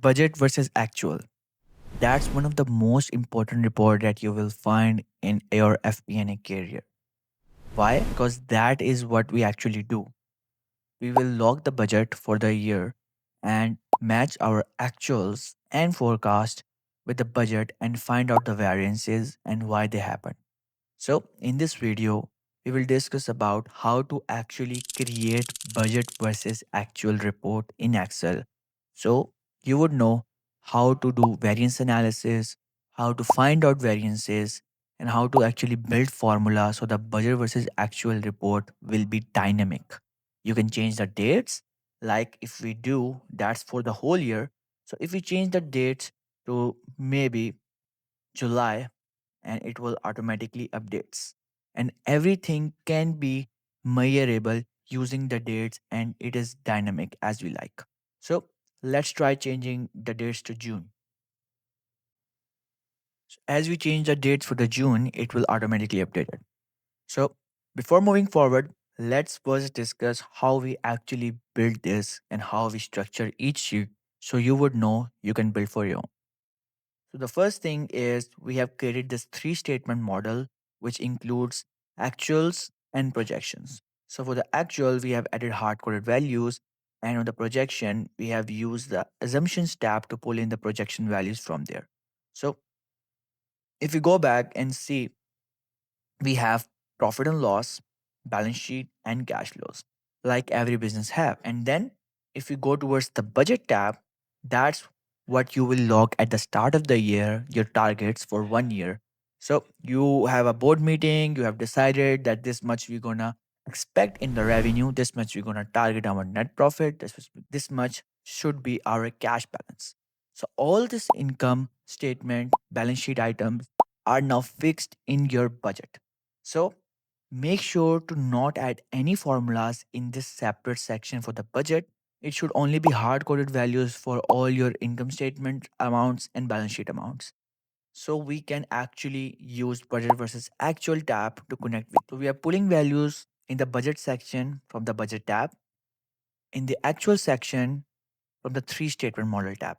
Budget versus actual. That's one of the most important report that you will find in your FP&A career. Why? Because that is what we actually do. We will log the budget for the year and match our actuals and forecast with the budget and find out the variances and why they happen. So, in this video, we will discuss about how to actually create budget versus actual report in Excel. So, you would know how to do variance analysis, how to find out variances, and how to actually build formula so the budget versus actual report will be dynamic. You can change the dates, like if we do that's for the whole year. So, if we change the dates to maybe July, and it will automatically updates, and everything can be measurable using the dates, and it is dynamic as we like. So let's try changing the dates to June. So as we change the dates for the June, it will automatically update it. So before moving forward, let's first discuss how we actually build this and how we structure each sheet so you would know you can build for your own. So the first thing is we have created this three statement model, which includes actuals and projections. So for the actual, we have added hard coded values, and on the projection, we have used the assumptions tab to pull in the projection values from there. So if we go back and see, we have profit and loss, balance sheet, and cash flows, like every business have. And then if you go towards the budget tab, that's what you will log at the start of the year, your targets for 1 year. So you have a board meeting, you have decided that this much we're gonna expect in the revenue, this much we're gonna target our net profit, this much should be our cash balance. So all this income statement, balance sheet items are now fixed in your budget. So make sure to not add any formulas in this separate section for the budget. It should only be hard coded values for all your income statement amounts and balance sheet amounts. So we can actually use budget versus actual tab to connect with. So we are pulling values in the budget section from the budget tab, in the actual section from the three statement model tab.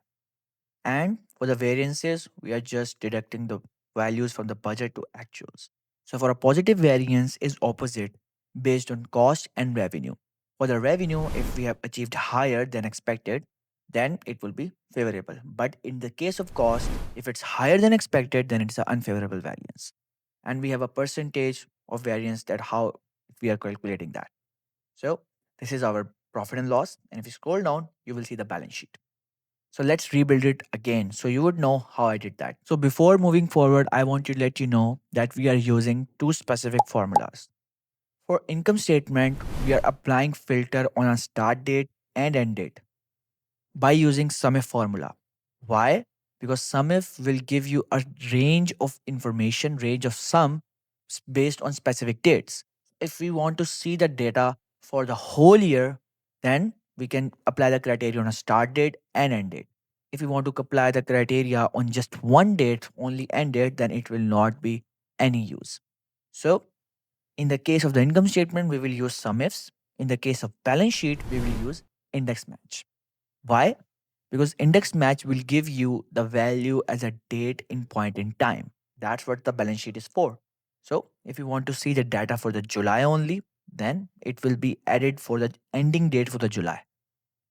And for the variances, we are just deducting the values from the budget to actuals. So for a positive variance is opposite based on cost and revenue. For the revenue, if we have achieved higher than expected, then it will be favorable. But in the case of cost, if it's higher than expected, then it's an unfavorable variance. And we have a percentage of variance that how we are calculating that. So this is our profit and loss. And if you scroll down, you will see the balance sheet. So let's rebuild it again so you would know how I did that. So before moving forward, I want to let you know that we are using two specific formulas. For income statement, we are applying filter on a start date and end date by using SUMIFS formula. Why? Because SUMIFS will give you a range of information, range of sum based on specific dates. If we want to see the data for the whole year, then we can apply the criteria on a start date and end date. If we want to apply the criteria on just one date, only end date, then it will not be any use. So in the case of the income statement, we will use SUMIFS. In the case of balance sheet, we will use index match. Why? Because index match will give you the value as a date in point in time. That's what the balance sheet is for. So if you want to see the data for the July only, then it will be added for the ending date for the July.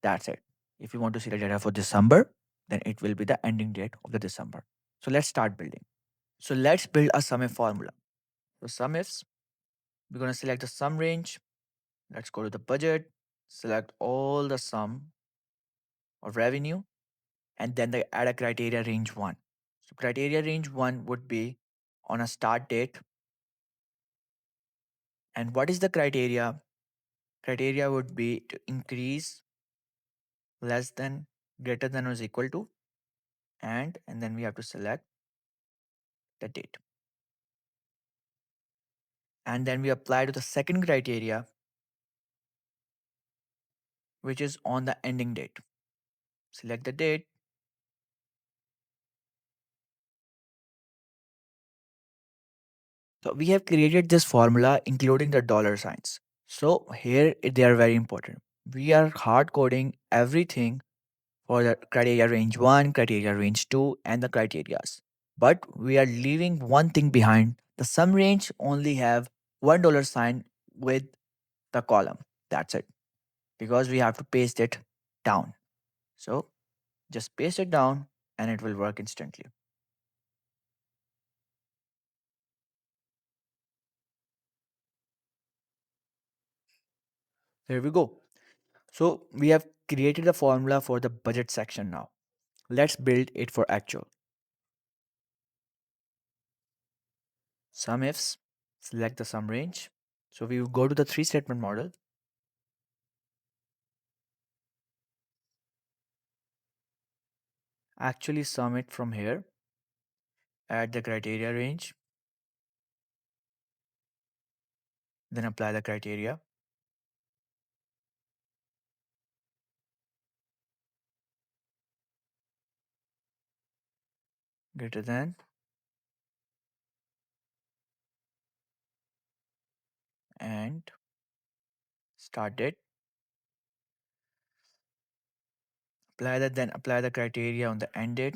That's it. If you want to see the data for December, then it will be the ending date of the December. So let's start building. So let's build a SUMIF formula. So SUMIFs, we're going to select the sum range. Let's go to the budget, select all the sum of revenue, and then they add a criteria range 1. So criteria range 1 would be on a start date. And what is the criteria? Criteria would be to increase less than, greater than or is equal to, and then we have to select the date. And then we apply to the second criteria, which is on the ending date. Select the date. So we have created this formula including the dollar signs. So here they are very important. We are hard coding everything for the criteria range 1, criteria range 2, and the criterias. But we are leaving one thing behind. The sum range only have $1 sign with the column. That's it. Because we have to paste it down. So just paste it down and it will work instantly. There we go. So we have created a formula for the budget section now. Let's build it for actual. Sum ifs, select the sum range. So we will go to the three statement model, actually sum it from here, add the criteria range, then apply the criteria, greater than, and start date. Apply that, then apply the criteria on the end date.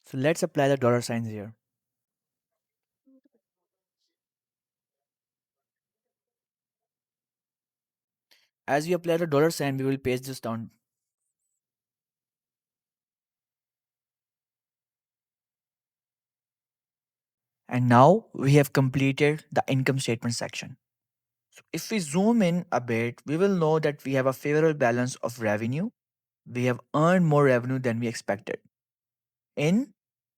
So let's apply the dollar signs here. As we apply the dollar sign, we will paste this down. And now we have completed the income statement section. So if we zoom in a bit, we will know that we have a favorable balance of revenue. We have earned more revenue than we expected in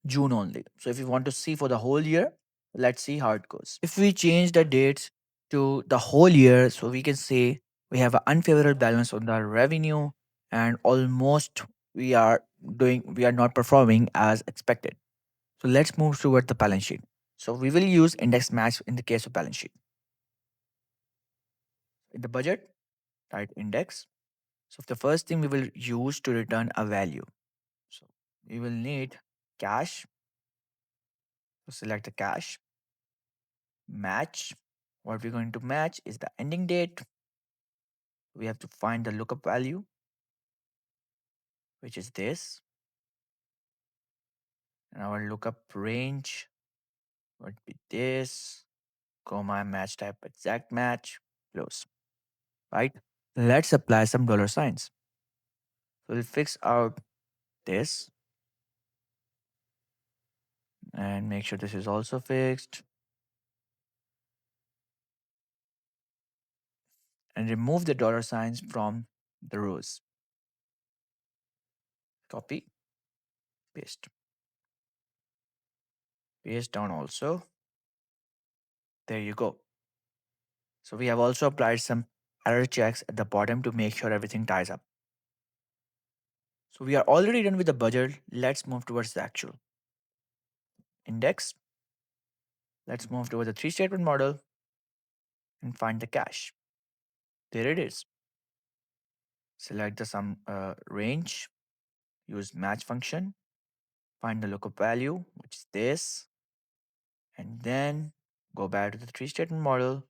June only. So if you want to see for the whole year, let's see how it goes. If we change the dates to the whole year, so we can say we have an unfavorable balance on the revenue and almost we are not performing as expected. So let's move toward the balance sheet. So we will use index match in the case of balance sheet. In the budget, type index. So the first thing we will use to return a value. So we will need cash. So select the cash, match. What we're going to match is the ending date. We have to find the lookup value, which is this. And our lookup range would be this, comma, match type, exact match, close. Right? Let's apply some dollar signs. So we'll fix out this and make sure this is also fixed. And remove the dollar signs from the rows. Copy, paste. Paste down also. There you go. So we have also applied some error checks at the bottom to make sure everything ties up. So we are already done with the budget. Let's move towards the actual. Index. Let's move towards the three statement model and find the cash. There it is. Select the sum range. Use match function. Find the lookup value, which is this. And then go back to the three statement model.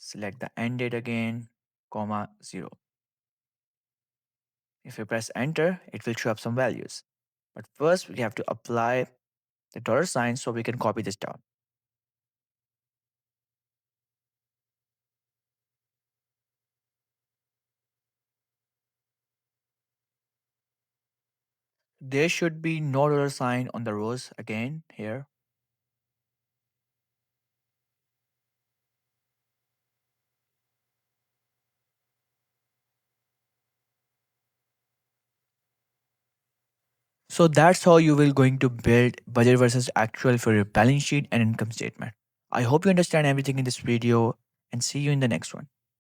Select the end date again, comma 0. If you press enter, it will show up some values. But first we have to apply the dollar sign so we can copy this down. There should be no dollar sign on the rows again here. So that's how you will going to build budget versus actual for your balance sheet and income statement. I hope you understand everything in this video and see you in the next one.